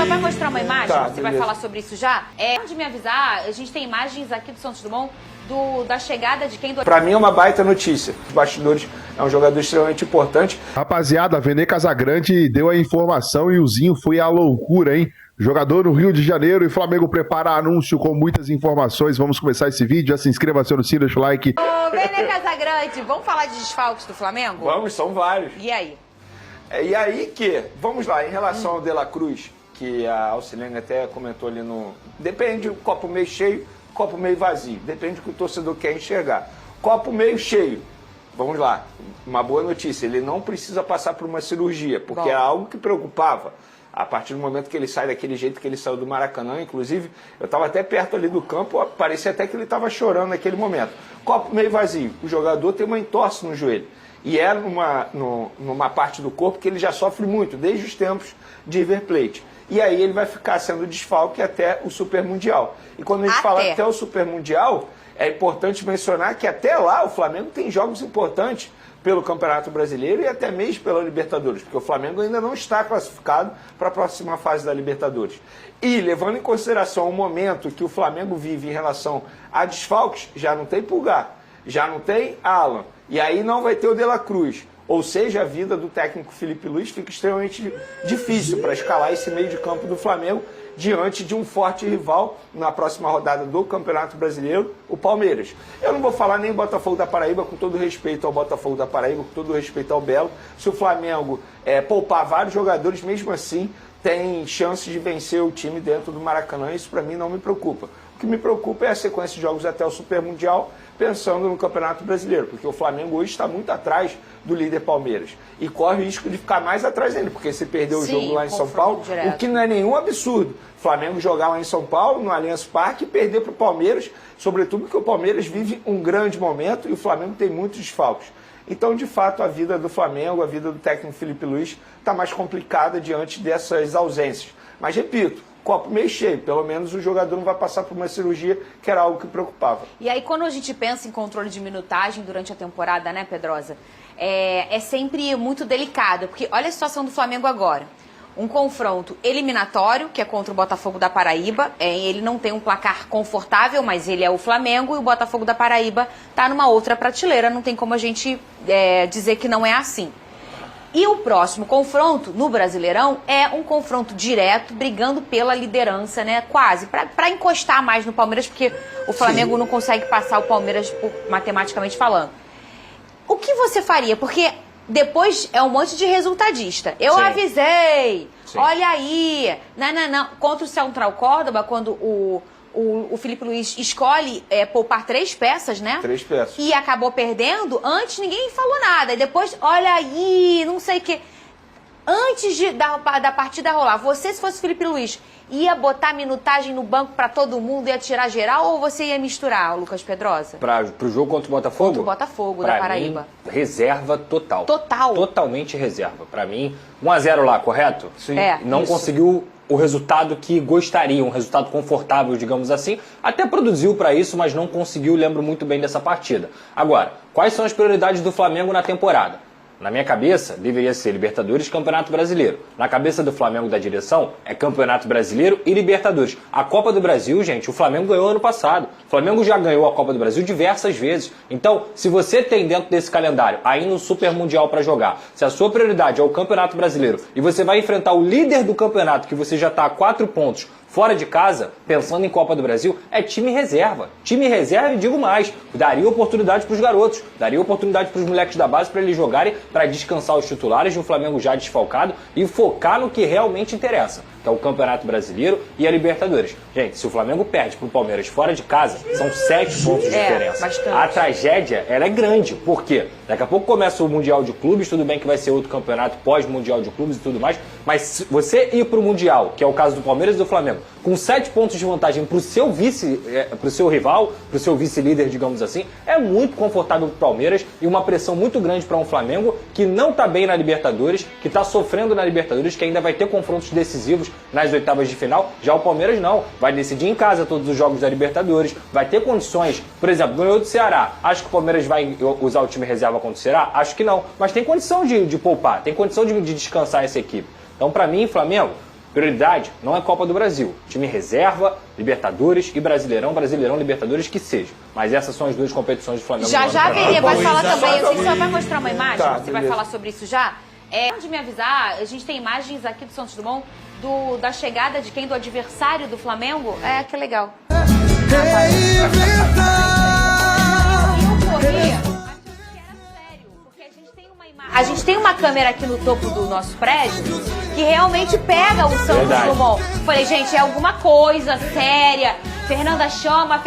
só vai mostrar uma imagem, Tá, você vai falar sobre isso já. Antes de me avisar, a gente tem imagens aqui do Santos Dumont da chegada de quem... Pra mim é uma baita notícia. Os bastidores é um jogador extremamente importante. Rapaziada, Vene Casagrande deu a informação e o Zinho foi à loucura, hein? Jogador no Rio de Janeiro e Flamengo prepara anúncio com muitas informações. Vamos começar esse vídeo. Já se inscreva, seu no sino, deixa o like. Ô, Vene Casagrande, vamos falar de desfalques do Flamengo? Vamos, são vários. E aí? E aí vamos lá, em relação ao De La Cruz, que a Alcilene até comentou ali depende do copo meio cheio, copo meio vazio. Depende do que o torcedor quer enxergar. Copo meio cheio. Vamos lá, uma boa notícia. Ele não precisa passar por uma cirurgia, porque é algo que preocupava. A partir do momento que ele sai daquele jeito que ele saiu do Maracanã, inclusive, eu estava até perto ali do campo, parecia até que ele estava chorando naquele momento. Copo meio vazio. O jogador tem uma entorse no joelho. E é numa parte do corpo que ele já sofre muito, desde os tempos de River Plate. E aí ele vai ficar sendo desfalque até o Super Mundial. E quando a gente fala até o Super Mundial, é importante mencionar que até lá o Flamengo tem jogos importantes pelo Campeonato Brasileiro e até mesmo pela Libertadores, porque o Flamengo ainda não está classificado para a próxima fase da Libertadores. E, levando em consideração o momento que o Flamengo vive em relação a desfalques, já não tem Pulgar, já não tem Alan, e aí não vai ter o De La Cruz. Ou seja, a vida do técnico Felipe Luiz fica extremamente difícil para escalar esse meio de campo do Flamengo diante de um forte rival na próxima rodada do Campeonato Brasileiro, o Palmeiras. Eu não vou falar nem Botafogo da Paraíba, com todo respeito ao Botafogo da Paraíba, com todo respeito ao Belo. Se o Flamengo poupar vários jogadores, mesmo assim, tem chance de vencer o time dentro do Maracanã. Isso para mim não me preocupa. O que me preocupa é a sequência de jogos até o Super Mundial, pensando no Campeonato Brasileiro, porque o Flamengo hoje está muito atrás do líder Palmeiras e corre o risco de ficar mais atrás ainda, porque se perder o jogo lá em São Paulo, o que não é nenhum absurdo, o Flamengo jogar lá em São Paulo, no Allianz Parque, e perder para o Palmeiras, sobretudo porque o Palmeiras vive um grande momento e o Flamengo tem muitos desfalques. Então, de fato, a vida do Flamengo, a vida do técnico Felipe Luiz está mais complicada diante dessas ausências. Mas, repito, copo meio cheio, pelo menos o jogador não vai passar por uma cirurgia, que era algo que preocupava. E aí, quando a gente pensa em controle de minutagem durante a temporada, né, Pedrosa, é sempre muito delicado, porque olha a situação do Flamengo agora. Um confronto eliminatório, que é contra o Botafogo da Paraíba. Ele não tem um placar confortável, mas ele é o Flamengo, e o Botafogo da Paraíba está numa outra prateleira, não tem como a gente dizer que não é assim. E o próximo confronto, no Brasileirão, é um confronto direto, brigando pela liderança, né? Quase, para encostar mais no Palmeiras, porque o Flamengo não consegue passar o Palmeiras, matematicamente falando. O que você faria? Porque depois é um monte de resultadista. Eu avisei, olha aí, não. Contra o Central Córdoba, quando o Felipe Luiz escolhe poupar 3 peças, né? 3 peças. E acabou perdendo, antes ninguém falou nada. E depois, olha aí, não sei o quê. Antes da partida rolar, você, se fosse Felipe Luiz, ia botar minutagem no banco pra todo mundo, ia tirar geral, ou você ia misturar, Lucas Pedrosa? Pro jogo contra o Botafogo? Contra o Botafogo, da Paraíba. Mim, reserva total. Total. Totalmente reserva. Pra mim, 1-0 lá, correto? Sim. Não conseguiu o resultado que gostaria, um resultado confortável, digamos assim. Até produziu para isso, mas não conseguiu, lembro muito bem dessa partida. Agora, quais são as prioridades do Flamengo na temporada? Na minha cabeça, deveria ser Libertadores e Campeonato Brasileiro. Na cabeça do Flamengo, da direção, é Campeonato Brasileiro e Libertadores. A Copa do Brasil, gente, o Flamengo ganhou ano passado. O Flamengo já ganhou a Copa do Brasil diversas vezes. Então, se você tem dentro desse calendário ainda um Super Mundial para jogar, se a sua prioridade é o Campeonato Brasileiro e você vai enfrentar o líder do campeonato, que você já está a 4 pontos, fora de casa, pensando em Copa do Brasil, é time reserva. Time reserva, e digo mais, daria oportunidade para os garotos, daria oportunidade para os moleques da base para eles jogarem, para descansar os titulares de um Flamengo já desfalcado e focar no que realmente interessa, que é o Campeonato Brasileiro e a Libertadores. Gente, se o Flamengo perde para o Palmeiras fora de casa, são 7 pontos de diferença. Bastante. A tragédia, ela é grande. Por quê? Daqui a pouco começa o Mundial de Clubes, tudo bem que vai ser outro campeonato pós-Mundial de Clubes e tudo mais, mas se você ir para o Mundial, que é o caso do Palmeiras e do Flamengo, com 7 pontos de vantagem para o seu vice, para o seu rival, para o seu vice-líder, digamos assim, é muito confortável para o Palmeiras e uma pressão muito grande para um Flamengo que não está bem na Libertadores, que está sofrendo na Libertadores, que ainda vai ter confrontos decisivos nas oitavas de final. Já o Palmeiras não, vai decidir em casa todos os jogos da Libertadores, vai ter condições, por exemplo, ganhou do Ceará, acho que o Palmeiras vai usar o time reserva contra o Ceará? Acho que não, mas tem condição de poupar, tem condição de descansar essa equipe. Então, para mim, Flamengo, Prioridade não é Copa do Brasil. Time reserva, Libertadores e Brasileirão, Libertadores que seja. Mas essas são as duas competições do Flamengo. Já, Vene, vai falar também. Eu sei que também. só vai mostrar uma imagem. Tá, você vai beleza. falar sobre isso já. Antes de me avisar, a gente tem imagens aqui do Santos Dumont da chegada de quem? Do adversário do Flamengo. Que legal. A gente tem uma câmera aqui no topo do nosso prédio que realmente pega o Santos Verdade. Dumont. Falei, gente, é alguma coisa séria. Fernanda chama.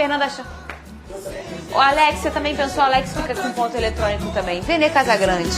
O Alex, você também pensou? O Alex fica com ponto eletrônico também. Vene Casagrande,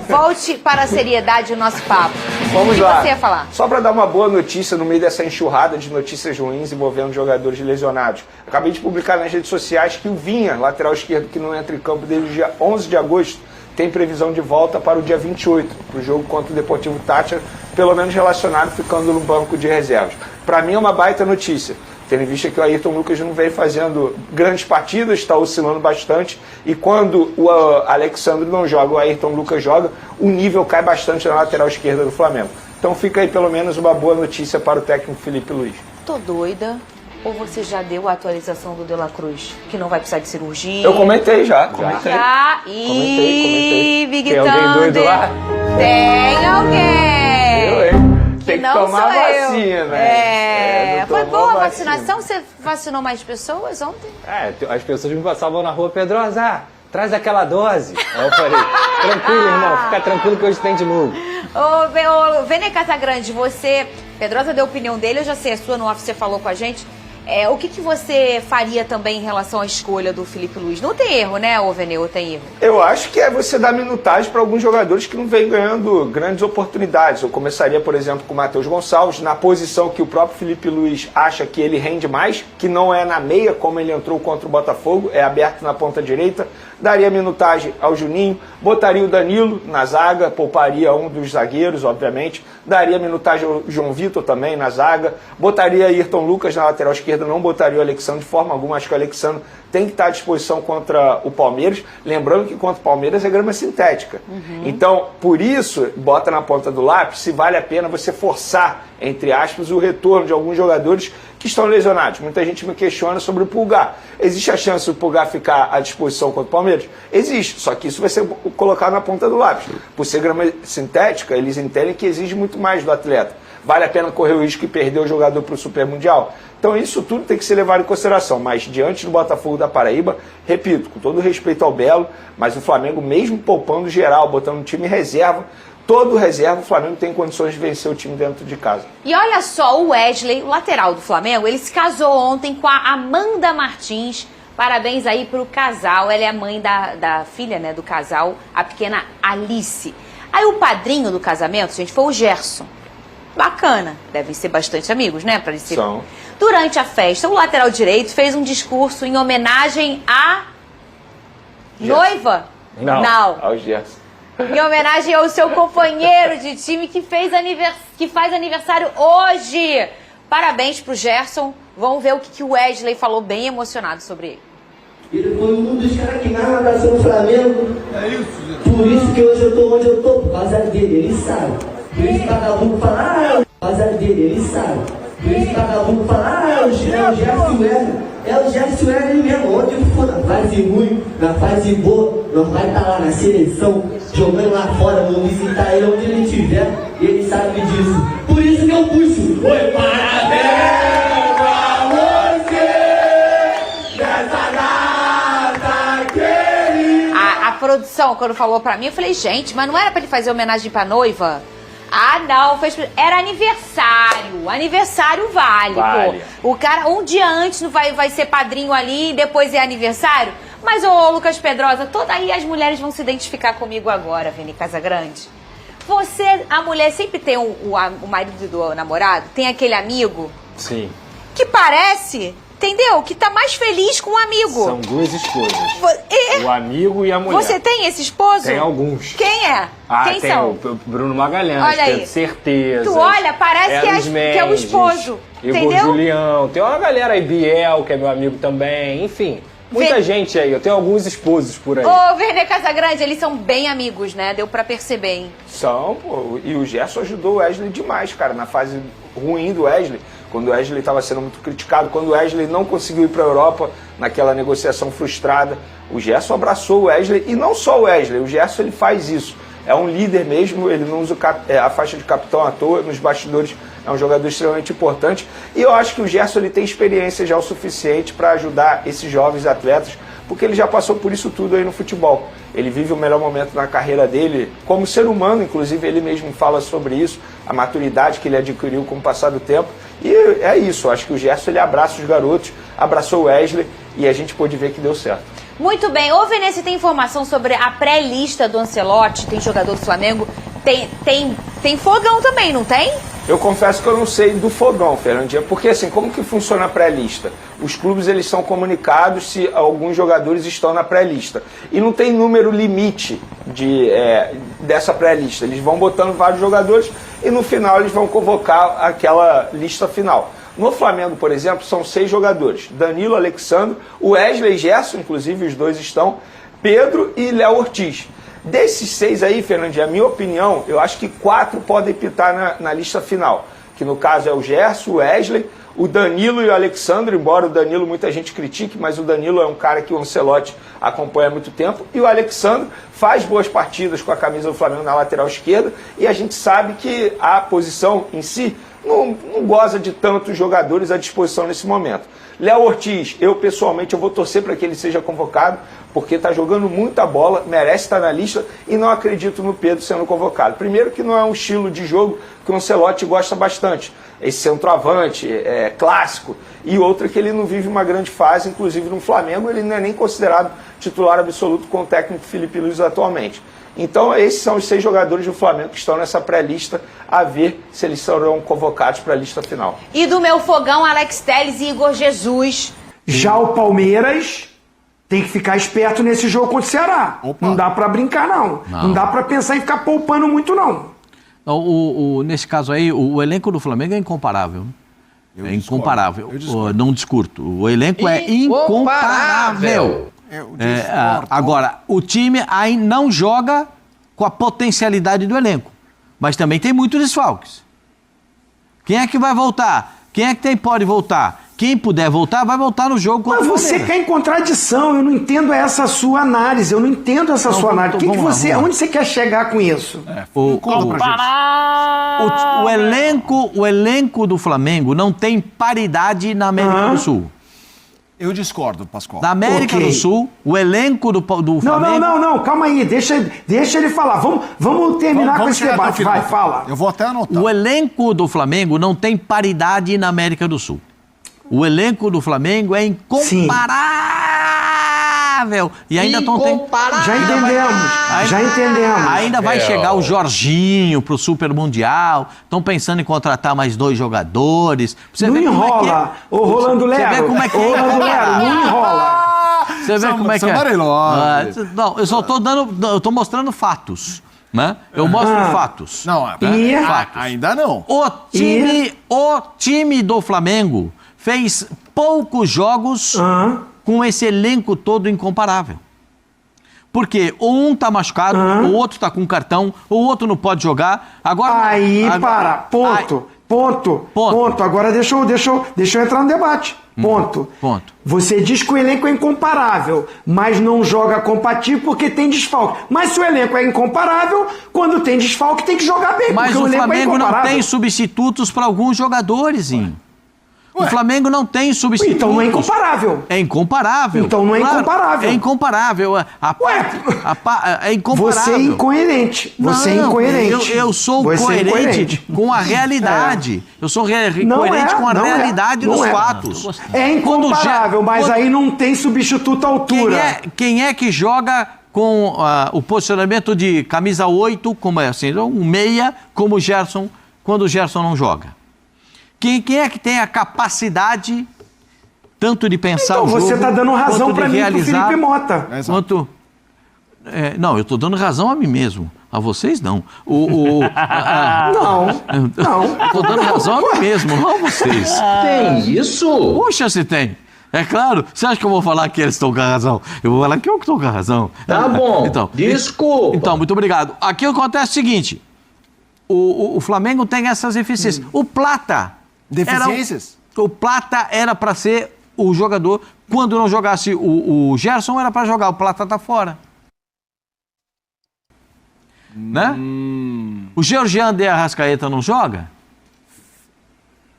volte para a seriedade do nosso papo. Vamos o que lá. você ia falar? Só para dar uma boa notícia no meio dessa enxurrada de notícias ruins envolvendo jogadores lesionados. Acabei de publicar nas redes sociais que o Vinha, lateral esquerdo que não entra em campo desde o dia 11 de agosto, tem previsão de volta para o dia 28, para o jogo contra o Deportivo Táchira, pelo menos relacionado, ficando no banco de reservas. Para mim é uma baita notícia, tendo em vista que o Ayrton Lucas não vem fazendo grandes partidas, está oscilando bastante, e quando o Alexandre não joga, o Ayrton Lucas joga, o nível cai bastante na lateral esquerda do Flamengo. Então fica aí pelo menos uma boa notícia para o técnico Felipe Luiz. Tô doida. Ou você já deu a atualização do De La Cruz? Que não vai precisar de cirurgia? Eu comentei já. Comentei. Ih, Big Tem alguém doido lá? Tem alguém. Eu, hein? Tem que não tomar sou eu. vacina. É, não foi tomou boa a vacina. vacinação? Você vacinou mais pessoas ontem? As pessoas me passavam na rua, Pedrosa, traz aquela dose. Aí eu falei, tranquilo, irmão, fica tranquilo que hoje tem de novo. Ô, Vene Casagrande, você... Pedrosa deu a opinião dele, eu já sei a sua, no off você falou com a gente. O que você faria também em relação à escolha do Felipe Luiz? Não tem erro, né, ô Vene, ou tem erro? Eu acho que é você dar minutagem para alguns jogadores que não vêm ganhando grandes oportunidades. Eu começaria, por exemplo, com o Matheus Gonçalves, na posição que o próprio Felipe Luiz acha que ele rende mais, que não é na meia, como ele entrou contra o Botafogo, é aberto na ponta direita. Daria minutagem ao Juninho, botaria o Danilo na zaga, pouparia um dos zagueiros, obviamente. Daria minutagem ao João Vitor também na zaga. Botaria Ayrton Lucas na lateral esquerda, não botaria o Alexandre de forma alguma. Acho que o Alexandre tem que estar à disposição contra o Palmeiras. Lembrando que contra o Palmeiras é grama sintética. Então, por isso, bota na ponta do lápis se vale a pena você forçar, entre aspas, o retorno de alguns jogadores que estão lesionados. Muita gente me questiona sobre o Pulgar. Existe a chance do Pulgar ficar à disposição contra o Palmeiras? Existe, só que isso vai ser colocado na ponta do lápis. Por ser grama sintética, eles entendem que exige muito mais do atleta. Vale a pena correr o risco de perder o jogador para o Super Mundial? Então isso tudo tem que ser levado em consideração. Mas diante do Botafogo da Paraíba, repito, com todo respeito ao Belo, mas o Flamengo, mesmo poupando geral, botando um time reserva, todo reserva, o Flamengo tem condições de vencer o time dentro de casa. E olha só, o Wesley, o lateral do Flamengo, ele se casou ontem com a Amanda Martins. Parabéns aí pro casal. Ela é a mãe da filha, né, do casal, a pequena Alice. Aí o padrinho do casamento, gente, foi o Gerson. Bacana. Devem ser bastante amigos, né? Pra ser... São. Durante a festa, o lateral direito fez um discurso em homenagem à noiva? Não. Ao Gerson. Em homenagem ao seu companheiro de time que faz aniversário hoje. Parabéns pro Gerson. Vamos ver o que o Wesley falou, bem emocionado sobre ele. Ele foi um dos caras que mais abraçou o Flamengo. É isso. Por isso que hoje eu tô onde eu tô, por causa dele, ele sabe. Por isso que vagabundo fala, por causa dele, ele sabe. Por isso que vagabundo fala, é o Gerson Wesley. É o Gerson Wesley mesmo. Onde for, na fase ruim, na fase boa, nós vai estar lá na seleção, jogando lá fora, vamos visitar ele onde ele estiver, e ele sabe disso. Por isso que eu puxo. Oi, parabéns pra você, nessa data querida. A produção, quando falou pra mim, eu falei, gente, mas não era pra ele fazer homenagem pra noiva? Ah, não, era aniversário. Aniversário vale, Vale. pô. O cara, um dia antes vai ser padrinho ali e depois é aniversário. Mas, ô Lucas Pedrosa, toda aí as mulheres vão se identificar comigo agora, Vene Casagrande. Você, a mulher, sempre tem o marido do namorado, tem aquele amigo Sim. que parece, entendeu? Que tá mais feliz com o amigo. São duas esposas. E- O amigo e a mulher. Você tem esse esposo? Tem alguns. Quem é? Quem tem são? o Bruno Magalhães, Olha aí. Pedro Certeza. Tu olha, parece que é o esposo, Igor entendeu? Julião. Tem uma galera aí, Biel, que é meu amigo também. Enfim, Muita gente aí, eu tenho alguns esposos por aí. Ô, Vernê Casagrande, eles são bem amigos, né? Deu pra perceber, hein? São, pô, e o Gerson ajudou o Wesley demais, cara, na fase ruim do Wesley, quando o Wesley estava sendo muito criticado, quando o Wesley não conseguiu ir para a Europa naquela negociação frustrada, o Gerson abraçou o Wesley, e não só o Wesley, o Gerson ele faz isso, é um líder mesmo, ele não usa a faixa de capitão à toa, nos bastidores é um jogador extremamente importante, e eu acho que o Gerson ele tem experiência já o suficiente para ajudar esses jovens atletas, porque ele já passou por isso tudo aí no futebol. Ele vive o melhor momento na carreira dele, como ser humano, inclusive ele mesmo fala sobre isso, a maturidade que ele adquiriu com o passar do tempo. E é isso, eu acho que o Gerson ele abraça os garotos, abraçou o Wesley e a gente pôde ver que deu certo. Muito bem. Ô, Vernê, você tem informação sobre a pré-lista do Ancelotti? Tem jogador do Flamengo? Tem fogão também, não tem? Eu confesso que eu não sei do fogão, Fernandinha, porque assim, como que funciona a pré-lista? Os clubes eles são comunicados se alguns jogadores estão na pré-lista. E não tem número limite dessa pré-lista. Eles vão botando vários jogadores e no final eles vão convocar aquela lista final. No Flamengo, por exemplo, são 6 jogadores. Danilo, Alexandre, o Wesley e Gerson, inclusive os dois estão, Pedro e Léo Ortiz. Desses 6 aí, Fernandinho, a minha opinião, eu acho que 4 podem pitar na lista final. Que no caso é o Gerson, o Wesley, o Danilo e o Alexandre, embora o Danilo muita gente critique, mas o Danilo é um cara que o Ancelotti acompanha há muito tempo. E o Alexandre faz boas partidas com a camisa do Flamengo na lateral esquerda. E a gente sabe que a posição em si não goza de tantos jogadores à disposição nesse momento. Léo Ortiz, eu pessoalmente eu vou torcer para que ele seja convocado, porque está jogando muita bola, merece estar na lista e não acredito no Pedro sendo convocado. Primeiro que não é um estilo de jogo que o Ancelotti gosta bastante, esse centroavante clássico, e outra que ele não vive uma grande fase, inclusive no Flamengo ele não é nem considerado titular absoluto com o técnico Felipe Luiz atualmente. Então esses são os 6 jogadores do Flamengo que estão nessa pré-lista, a ver se eles serão convocados para a lista final. E do meu fogão, Alex Telles e Igor Jesus. Já o Palmeiras tem que ficar esperto nesse jogo contra o Ceará. Opa. Não dá pra brincar, não. Não dá pra pensar em ficar poupando muito, não. Nesse caso aí, o elenco do Flamengo é incomparável. É incomparável. Eu discordo. Não discurto. O elenco é incomparável. Agora, o time aí não joga com a potencialidade do elenco. Mas também tem muitos desfalques. Quem é que vai voltar? Quem é que pode voltar? Quem puder voltar, vai voltar no jogo contra Mas o você Palmeiras. quer em contradição, eu não entendo essa sua análise, eu não entendo essa Então, sua análise. vamos lá, vamos lá. Onde você quer chegar com isso? O elenco do Flamengo não tem paridade na América do Sul. Eu discordo, Pascoal. Na América Ok. do Sul, o elenco do Flamengo... Não, calma aí, deixa ele falar. Vamos terminar com esse chegar até o debate. final. Vai, fala. Eu vou até anotar. O elenco do Flamengo não tem paridade na América do Sul. O elenco do Flamengo é incomparável. E ainda estão tendo... Já entendemos. Ainda vai chegar o Jorginho pro Super Mundial. Estão pensando em contratar mais 2 jogadores. Você Não vê como enrola, é que é. ô Rolando Lero. Você vê como é que Ô Rolando Lero, não enrola. Você vê como é que são é. amarelosos. Não, eu só eu tô mostrando fatos. Né? Eu mostro fatos. Não, ainda não. O time do Flamengo fez poucos jogos com esse elenco todo incomparável. Porque um tá machucado, o outro tá com cartão, o outro não pode jogar. Agora Ponto. Agora deixa eu entrar no debate. Ponto. Você diz que o elenco é incomparável, mas não joga compatível porque tem desfalque. Mas se o elenco é incomparável, quando tem desfalque tem que jogar bem, Mas porque o o elenco é Flamengo não incomparável. tem substitutos para alguns jogadores, Sim. O Flamengo não tem substitutos. Então não é incomparável. É incomparável. Então não é incomparável. É incomparável. É incomparável. Você é incoerente. Você é incoerente. Eu sou coerente com a realidade. Eu sou coerente com a realidade dos fatos. É incomparável, mas aí não tem substituto à altura. Quem é que joga com o posicionamento de camisa 8, como é assim, um meia, como o Gerson, quando o Gerson não joga? Quem é que tem a capacidade tanto de pensar o jogo... Então você está dando razão para mim e pro Felipe Mota. Quanto... não, eu estou dando razão a mim mesmo. A vocês, não. Não. Estou dando razão a mim mesmo, não a vocês. Tem isso? Puxa, se tem. É claro. Você acha que eu vou falar que eles estão com a razão? Eu vou falar que eu que estou com a razão. Tá bom. Então, Desculpa. Então, muito obrigado. Aqui acontece o seguinte. O Flamengo tem essas deficiências. O Plata... Deficiências? O Plata era para ser o jogador... Quando não jogasse o Gerson, era para jogar. O Plata tá fora. Né? O Georgian de Arrascaeta não joga?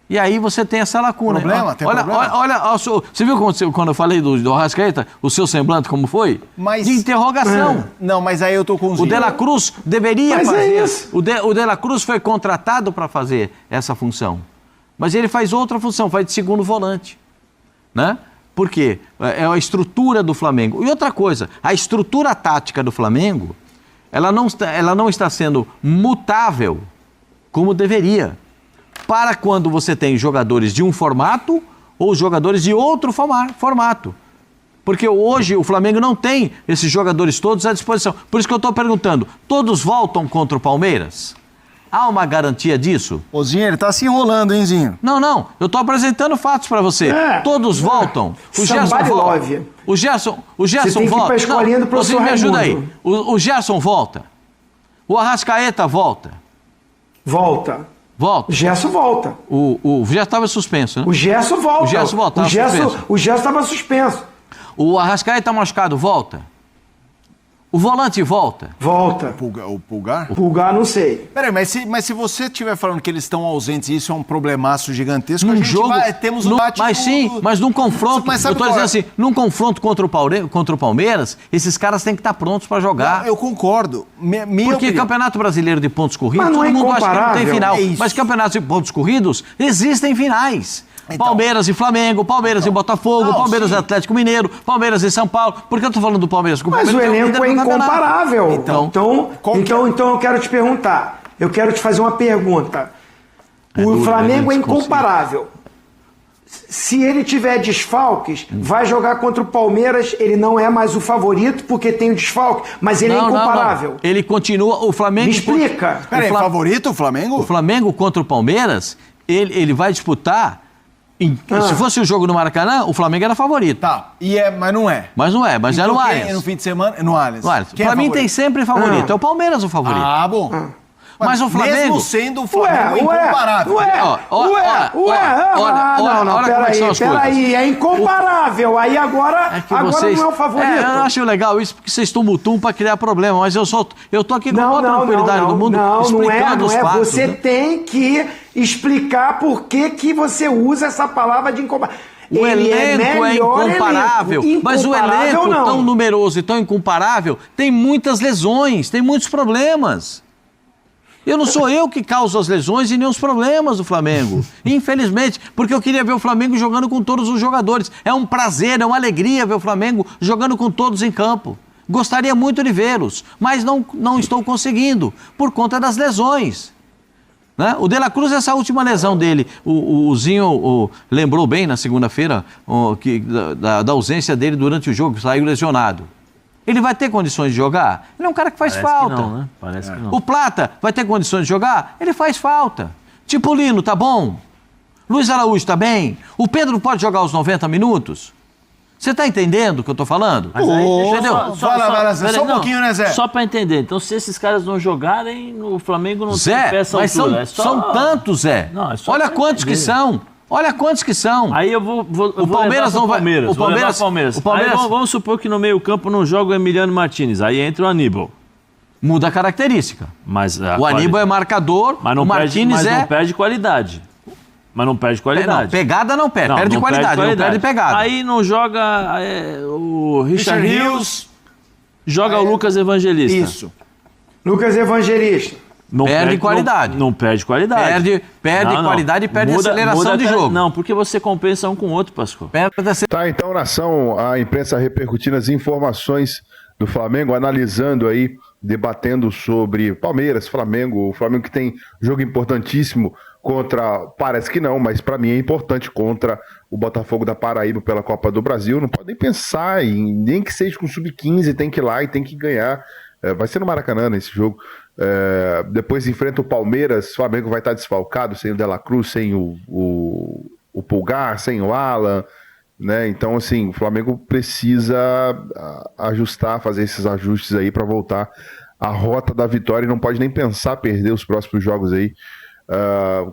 E aí você tem essa lacuna. Problema? Tem problema? Olha, você viu quando eu falei do Arrascaeta, o seu semblante como foi? Mas... De interrogação. Não, mas aí eu tô com O De La Cruz deveria Mas fazer. é isso. O De La Cruz foi contratado para fazer essa função. Mas ele faz outra função, faz de segundo volante. Né? Por quê? É a estrutura do Flamengo. E outra coisa, a estrutura tática do Flamengo, ela não está sendo mutável como deveria. Para quando você tem jogadores de um formato ou jogadores de outro formato. Porque hoje o Flamengo não tem esses jogadores todos à disposição. Por isso que eu estou perguntando, todos voltam contra o Palmeiras? Há uma garantia disso? Ô, Zinho, ele tá se enrolando, hein, Zinho? Não. Eu estou apresentando fatos para você. Todos voltam. O Gerson Somebody volta. love. O Gerson Você tem que ir volta. pra escolinha do professor Você me ajuda aí. Raimundo. O Gerson volta. O Arrascaeta volta. Volta. Volta. O Gerson volta. O Gerson estava suspenso, né? O Gerson volta. O Gerson volta, O tava suspenso. Gerson estava suspenso. O Arrascaeta machucado volta. O volante volta. Volta. O Pulgar? Pulgar, não sei. Peraí, mas se você estiver falando que eles estão ausentes e isso é um problemaço gigantesco, a Num gente jogo, temos um bate mas sim, mas num confronto, Mas eu sabe estou qual dizendo é? assim, num confronto contra o Palmeiras, esses caras têm que estar prontos para jogar. Não, eu concordo. Minha Porque opinião. Campeonato Brasileiro de pontos corridos, Mas não todo é mundo acha que não tem incomparável. final. É isso. Mas campeonatos de pontos corridos existem finais. Então. Palmeiras e Flamengo, Palmeiras e Botafogo, Não, Palmeiras sim. e Atlético Mineiro, Palmeiras e São Paulo. Por que eu tô falando do Palmeiras? Porque Mas o Palmeiras elenco líder é do campeonato. incomparável. Então, Então eu quero te perguntar. Eu quero te fazer uma pergunta. O duro, Flamengo né? é incomparável. Se ele tiver desfalques, vai jogar contra o Palmeiras, ele não é mais o favorito porque tem o desfalque, mas ele é incomparável. Não. Ele continua, o Flamengo... Me explica. Peraí, o Fla- favorito o Flamengo? O Flamengo contra o Palmeiras, ele vai disputar... Se fosse o jogo no Maracanã, o Flamengo era favorito. Tá, mas não é. Mas não é, mas é Então no quem Allianz. é no fim de semana? No Allianz. No Allianz. Quem é Pra mim favorito? tem sempre favorito. É o Palmeiras o favorito. Ah, bom. Mas o Flamengo... Mesmo sendo o Flamengo incomparável. Olha como é que são as coisas. Peraí, é incomparável. Aí agora, É que agora vocês... não é o favorito. eu acho legal isso, porque vocês tumultuam pra criar problema, mas eu tô aqui com toda a tranquilidade do mundo explicando os fatos. Você né? tem que explicar por que você usa essa palavra de incomparável. O elenco é incomparável, mas o elenco não. tão numeroso e tão incomparável tem muitas lesões, tem muitos problemas. Não sou eu que causo as lesões e nem os problemas do Flamengo. Infelizmente, porque eu queria ver o Flamengo jogando com todos os jogadores. É um prazer, é uma alegria ver o Flamengo jogando com todos em campo. Gostaria muito de vê-los, mas não estou conseguindo, por conta das lesões. Né? O De La Cruz, essa última lesão dele, o Zinho lembrou bem na segunda-feira da ausência dele durante o jogo, saiu lesionado. Ele vai ter condições de jogar? Ele é um cara que faz falta. Que não, né? Parece que não. O Plata vai ter condições de jogar? Ele faz falta. Tipolino, tá bom? Luiz Araújo, tá bem? O Pedro pode jogar os 90 minutos? Você tá entendendo o que eu tô falando? Mas aí, entendeu? Vai, Zé, só um pouquinho, né, Zé? Só pra entender. Então, se esses caras não jogarem, o Flamengo não tem pé essa mas altura. são tantos, Zé. Não, é só Olha pra quantos que entender. são. Olha quantos que são. Aí eu vou O Palmeiras não vai... Palmeiras, O Palmeiras... Palmeiras. O Palmeiras... Aí vamos supor que no meio-campo não joga o Emiliano Martinez. Aí entra o Aníbal. Muda a característica. Mas O Aníbal é marcador, mas não o Martinez não perde qualidade. Mas não perde qualidade. Não, pegada não perde, perde não qualidade, não perde pegada. Aí não joga o Richard Rios, joga o Lucas Evangelista. Isso. Lucas Evangelista. Não Perde qualidade. Não perde qualidade. Perde qualidade e perde aceleração de jogo. Não, porque você compensa um com o outro, Pascoal. Tá, então, nação, a imprensa repercutindo as informações do Flamengo, analisando aí, debatendo sobre Palmeiras, Flamengo, o Flamengo que tem jogo importantíssimo contra, parece que não, mas para mim é importante, contra o Botafogo da Paraíba pela Copa do Brasil. Não podem pensar em, nem que seja com sub-15, tem que ir lá e tem que ganhar. Vai ser no Maracanã esse jogo. Depois enfrenta o Palmeiras, o Flamengo vai estar desfalcado, sem o De La Cruz, sem o Pulgar, sem o Alan. né? Então, assim, o Flamengo precisa ajustar, fazer esses ajustes aí para voltar à rota da vitória e não pode nem pensar perder os próximos jogos aí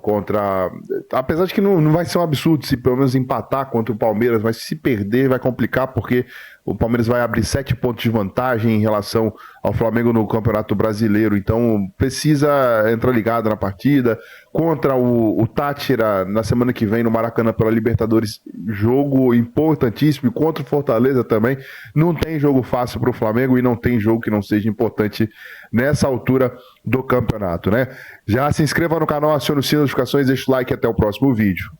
contra... Apesar de que não vai ser um absurdo se pelo menos empatar contra o Palmeiras, mas se perder vai complicar porque o Palmeiras vai abrir 7 pontos de vantagem em relação ao Flamengo no Campeonato Brasileiro, então precisa entrar ligado na partida. Contra o Táchira na semana que vem no Maracanã pela Libertadores, jogo importantíssimo, e contra o Fortaleza também. Não tem jogo fácil para o Flamengo e não tem jogo que não seja importante nessa altura do campeonato, né? Já se inscreva no canal, acione o sino de notificações, deixa o like e até o próximo vídeo.